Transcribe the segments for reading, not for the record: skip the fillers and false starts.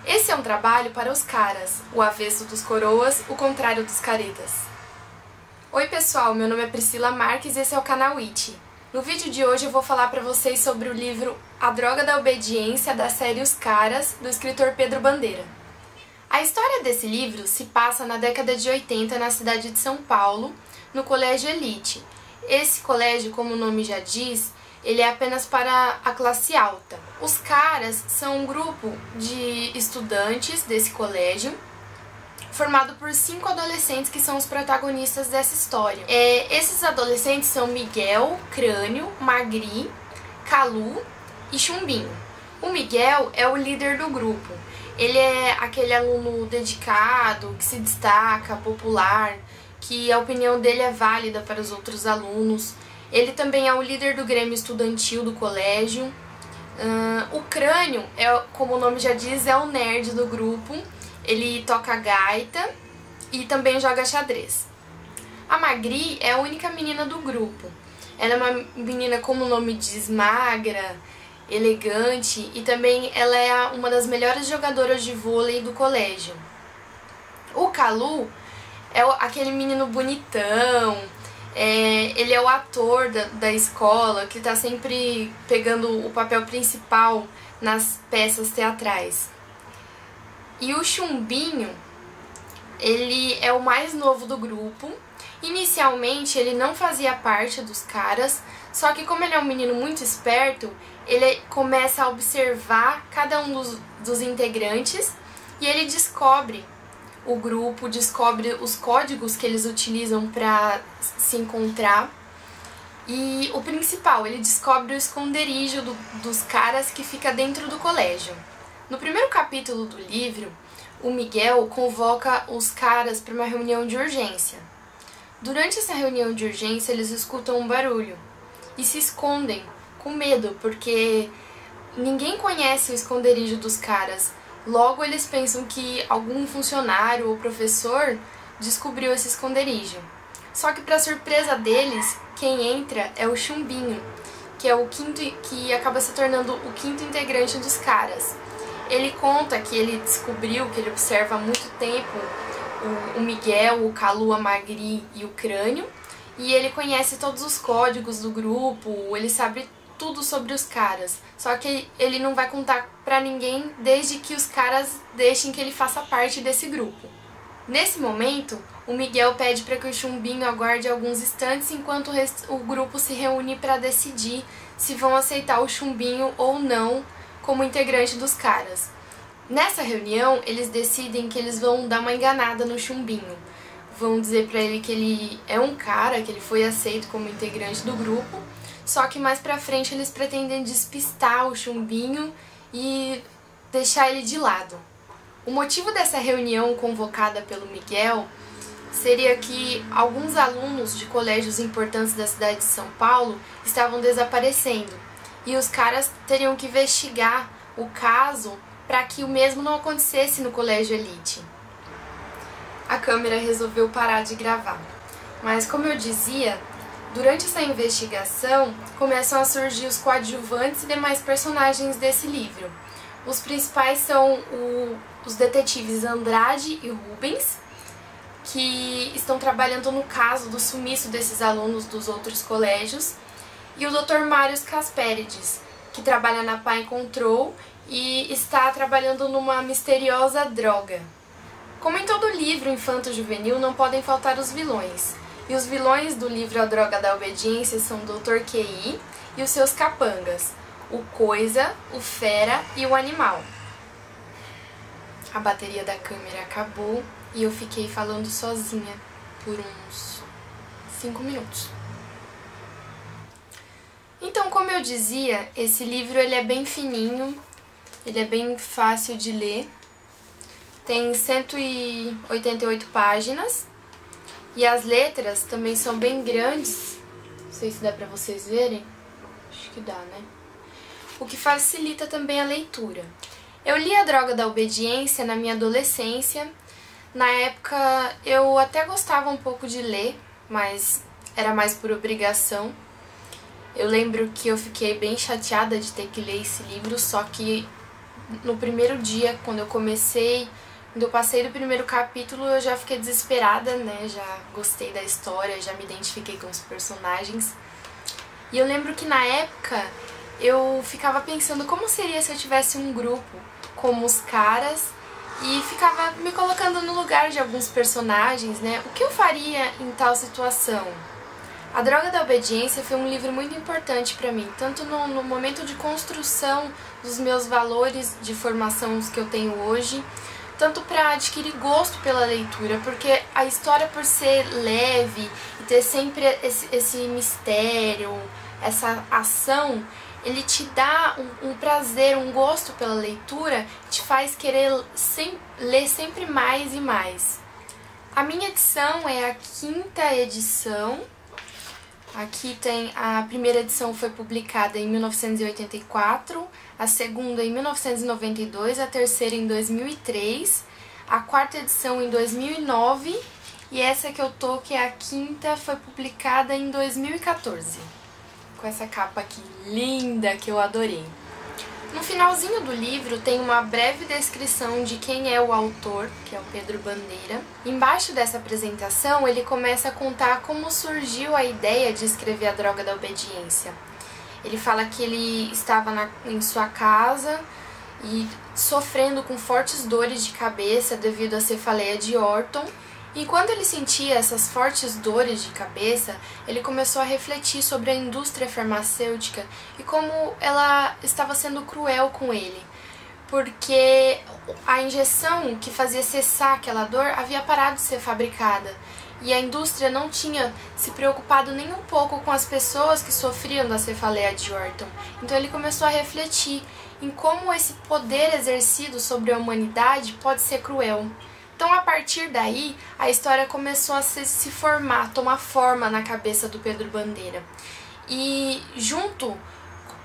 Esse é um trabalho para os caras, o avesso dos coroas, o contrário dos caretas. Oi pessoal, meu nome é Priscila Marques e esse é o canal It. No vídeo de hoje eu vou falar para vocês sobre o livro A Droga da Obediência, da série Os Caras, do escritor Pedro Bandeira. A história desse livro se passa na década de 80 na cidade de São Paulo, no Colégio Elite. Esse colégio, como o nome já diz, ele é apenas para a classe alta. Os caras são um grupo de estudantes desse colégio, formado por 5 adolescentes que são os protagonistas dessa história. Esses adolescentes são Miguel, Crânio, Magri, Calu e Chumbinho. O Miguel é o líder do grupo. Ele é aquele aluno dedicado, que se destaca, popular, que a opinião dele é válida para os outros alunos. Ele também é o líder do grêmio estudantil do colégio. O Crânio, como o nome já diz, é o nerd do grupo. Ele toca gaita e também joga xadrez. A Magri é a única menina do grupo. Ela é uma menina, como o nome diz, magra, elegante, e também ela é uma das melhores jogadoras de vôlei do colégio. O Calu é aquele menino bonitão. Ele é o ator da escola, que está sempre pegando o papel principal nas peças teatrais. E o Chumbinho, ele é o mais novo do grupo. Inicialmente ele não fazia parte dos caras, só que como ele é um menino muito esperto, ele começa a observar cada um dos integrantes e ele descobre o grupo, descobre os códigos que eles utilizam para se encontrar. E o principal, ele descobre o esconderijo dos caras que fica dentro do colégio. No primeiro capítulo do livro, o Miguel convoca os caras para uma reunião de urgência. Durante essa reunião de urgência, eles escutam um barulho e se escondem com medo, porque ninguém conhece o esconderijo dos caras. Logo, eles pensam que algum funcionário ou professor descobriu esse esconderijo. Só que, para surpresa deles, quem entra é o Chumbinho, que é o quinto, que acaba se tornando o quinto integrante dos caras. Ele conta que ele descobriu, que ele observa há muito tempo o Miguel, o Calu, a Magri e o Crânio, e ele conhece todos os códigos do grupo, ele sabe tudo sobre os caras, só que ele não vai contar pra ninguém desde que os caras deixem que ele faça parte desse grupo. Nesse momento, o Miguel pede para que o Chumbinho aguarde alguns instantes enquanto o grupo se reúne para decidir se vão aceitar o Chumbinho ou não como integrante dos caras. Nessa reunião, eles decidem que eles vão dar uma enganada no Chumbinho. Vão dizer pra ele que ele é um cara, que ele foi aceito como integrante do grupo, só que mais pra frente eles pretendem despistar o Chumbinho e deixar ele de lado. O motivo dessa reunião convocada pelo Miguel seria que alguns alunos de colégios importantes da cidade de São Paulo estavam desaparecendo e os caras teriam que investigar o caso para que o mesmo não acontecesse no Colégio Elite. A câmera resolveu parar de gravar, mas como eu dizia, durante essa investigação, começam a surgir os coadjuvantes e demais personagens desse livro. Os principais são os detetives Andrade e Rubens, que estão trabalhando no caso do sumiço desses alunos dos outros colégios, e o Dr. Mário Casperides, que trabalha na Pai Control e está trabalhando numa misteriosa droga. Como em todo livro infanto-juvenil, não podem faltar os vilões. E os vilões do livro A Droga da Obediência são o Dr. QI e os seus capangas, o Coisa, o Fera e o Animal. A bateria da câmera acabou e eu fiquei falando sozinha por uns 5 minutos. Então, como eu dizia, esse livro ele é bem fininho, ele é bem fácil de ler. Tem 188 páginas. E as letras também são bem grandes, não sei se dá pra vocês verem, acho que dá, né? O que facilita também a leitura. Eu li A Droga da Obediência na minha adolescência. Na época eu até gostava um pouco de ler, mas era mais por obrigação. Eu lembro que eu fiquei bem chateada de ter que ler esse livro, só que no primeiro dia, quando eu comecei, quando eu passei do primeiro capítulo, eu já fiquei desesperada, né? Já gostei da história, já me identifiquei com os personagens. E eu lembro que na época eu ficava pensando como seria se eu tivesse um grupo como os caras e ficava me colocando no lugar de alguns personagens, né? O que eu faria em tal situação? A Droga da Obediência foi um livro muito importante para mim, tanto no momento de construção dos meus valores de formação que eu tenho hoje, tanto para adquirir gosto pela leitura, porque a história, por ser leve e ter sempre esse mistério, essa ação, ele te dá um prazer, um gosto pela leitura, te faz querer ler sempre mais e mais. A minha edição é a 5ª edição. Aqui tem a primeira edição, foi publicada em 1984, a segunda em 1992, a terceira em 2003, a 4ª edição em 2009 e essa que eu tô, que é a 5ª, foi publicada em 2014. Com essa capa aqui linda que eu adorei. No finalzinho do livro tem uma breve descrição de quem é o autor, que é o Pedro Bandeira. Embaixo dessa apresentação ele começa a contar como surgiu a ideia de escrever A Droga da Obediência. Ele fala que ele estava em sua casa e sofrendo com fortes dores de cabeça devido à cefaleia de Orton. E quando ele sentia essas fortes dores de cabeça, ele começou a refletir sobre a indústria farmacêutica e como ela estava sendo cruel com ele, porque a injeção que fazia cessar aquela dor havia parado de ser fabricada e a indústria não tinha se preocupado nem um pouco com as pessoas que sofriam da cefaleia de Orton. Então ele começou a refletir em como esse poder exercido sobre a humanidade pode ser cruel. Então, a partir daí, a história começou a se formar, tomar forma na cabeça do Pedro Bandeira. E junto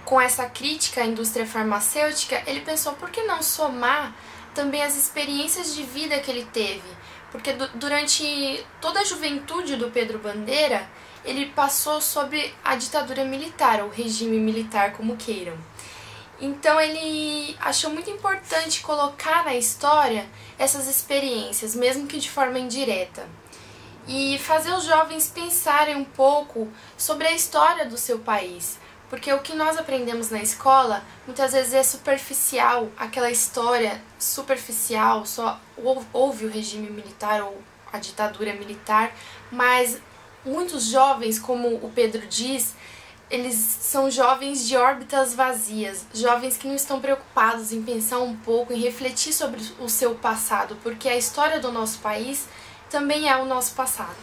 com essa crítica à indústria farmacêutica, ele pensou, por que não somar também as experiências de vida que ele teve? Porque durante toda a juventude do Pedro Bandeira, ele passou sob a ditadura militar, ou regime militar, como queiram. Então ele achou muito importante colocar na história essas experiências, mesmo que de forma indireta, e fazer os jovens pensarem um pouco sobre a história do seu país, porque o que nós aprendemos na escola muitas vezes é superficial, aquela história superficial, só houve o regime militar ou a ditadura militar, mas muitos jovens, como o Pedro diz, eles são jovens de órbitas vazias, jovens que não estão preocupados em pensar um pouco, em refletir sobre o seu passado, porque a história do nosso país também é o nosso passado.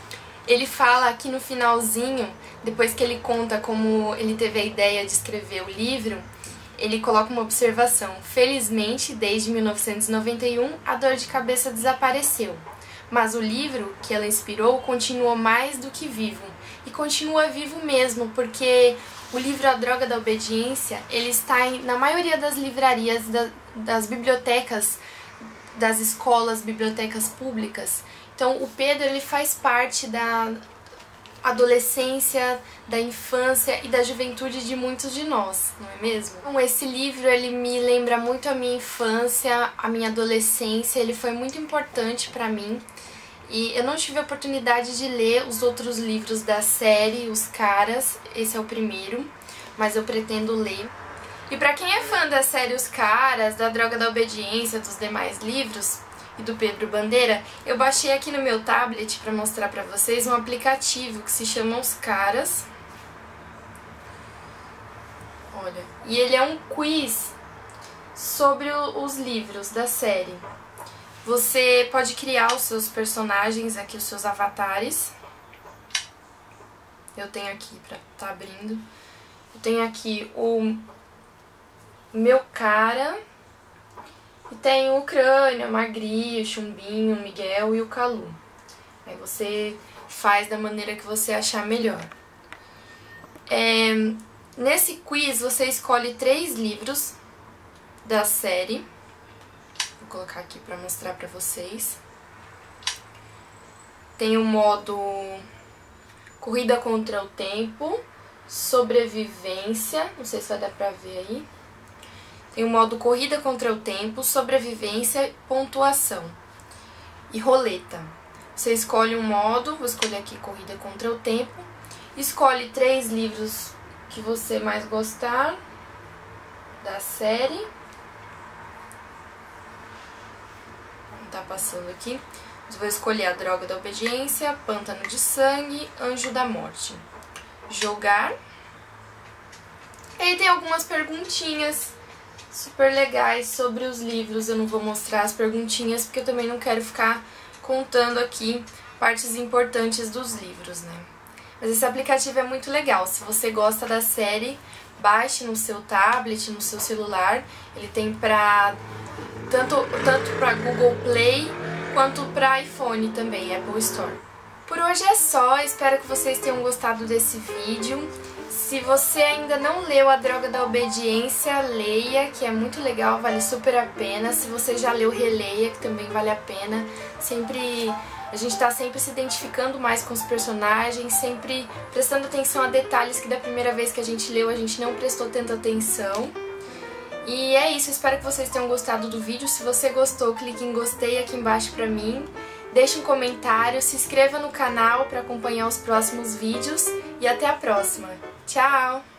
Ele fala aqui no finalzinho, depois que ele conta como ele teve a ideia de escrever o livro, ele coloca uma observação: felizmente, desde 1991, a dor de cabeça desapareceu. Mas o livro que ela inspirou continuou mais do que vivo. E continua vivo mesmo, porque o livro A Droga da Obediência, ele está na maioria das livrarias, das bibliotecas, das escolas, bibliotecas públicas. Então o Pedro, ele faz parte da adolescência, da infância e da juventude de muitos de nós, não é mesmo? Então esse livro, ele me lembra muito a minha infância, a minha adolescência, ele foi muito importante para mim. E eu não tive a oportunidade de ler os outros livros da série, Os Caras, esse é o primeiro, mas eu pretendo ler. E pra quem é fã da série Os Caras, da Droga da Obediência, dos demais livros e do Pedro Bandeira, eu baixei aqui no meu tablet pra mostrar pra vocês um aplicativo que se chama Os Caras. Olha, e ele é um quiz sobre os livros da série. Você pode criar os seus personagens aqui, os seus avatares. Eu tenho aqui pra tá abrindo. Eu tenho aqui o meu cara. E tem o Crânio, a Magri, o Chumbinho, o Miguel e o Calu. Aí você faz da maneira que você achar melhor. Nesse quiz você escolhe 3 livros da série. Vou colocar aqui pra mostrar pra vocês. Tem o modo Corrida contra o Tempo, Sobrevivência, não sei se vai dar pra ver aí. Tem o modo corrida contra o tempo, sobrevivência, pontuação e roleta. Você escolhe um modo, vou escolher aqui corrida contra o tempo, escolhe 3 livros que você mais gostar da série. Não tá passando aqui. Vou escolher A Droga da Obediência, Pântano de Sangue, Anjo da Morte. Jogar. E aí tem algumas perguntinhas super legais sobre os livros. Eu não vou mostrar as perguntinhas porque eu também não quero ficar contando aqui partes importantes dos livros, né? Mas esse aplicativo é muito legal. Se você gosta da série, baixe no seu tablet, no seu celular. Ele tem tanto para Google Play quanto para iPhone também, Apple Store. Por hoje é só, espero que vocês tenham gostado desse vídeo. Se você ainda não leu A Droga da Obediência, leia, que é muito legal, vale super a pena. Se você já leu, releia, que também vale a pena. A gente tá sempre se identificando mais com os personagens, sempre prestando atenção a detalhes que da primeira vez que a gente leu a gente não prestou tanta atenção. E é isso, espero que vocês tenham gostado do vídeo. Se você gostou, clique em gostei aqui embaixo pra mim. Deixe um comentário, se inscreva no canal para acompanhar os próximos vídeos e até a próxima. Tchau!